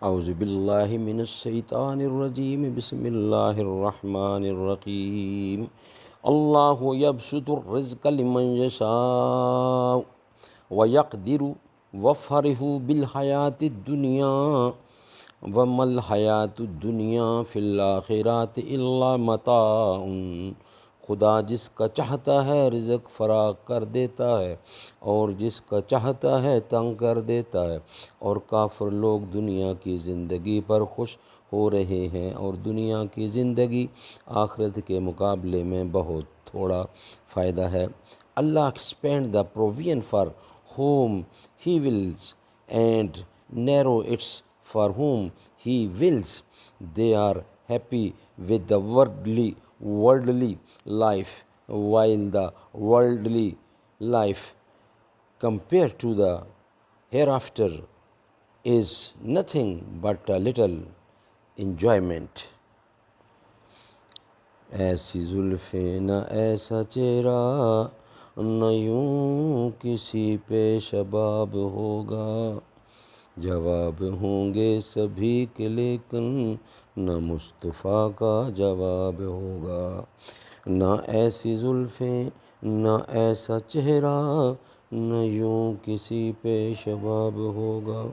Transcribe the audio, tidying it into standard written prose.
اعوذ باللہ من الشیطان الرجیم، بسم اللہ الرحمن الرحیم۔ اللہ یبسط الرزق لمن یشاء ویقدر وفرحوا بالحیاۃ الدنیا وما الحیاۃ الدنیا فی الآخرۃ الا متاع۔ خدا جس کا چاہتا ہے رزق فراخ کر دیتا ہے اور جس کا چاہتا ہے تنگ کر دیتا ہے، اور کافر لوگ دنیا کی زندگی پر خوش ہو رہے ہیں اور دنیا کی زندگی آخرت کے مقابلے میں بہت تھوڑا فائدہ ہے۔ اللہ expand the provision for whom he wills and narrow its for whom he wills. They are happy with the worldly life, while the worldly life compared to the hereafter is nothing but a little enjoyment. ایسی زلفیں نہ ایسا چہرہ، نہ یوں کسی پہ شباب ہوگا، جواب ہوں گے سبھی کے لیکن نہ مصطفیٰ کا جواب ہوگا۔ نہ ایسی زلفیں نہ ایسا چہرہ، نہ یوں کسی پہ شباب ہوگا۔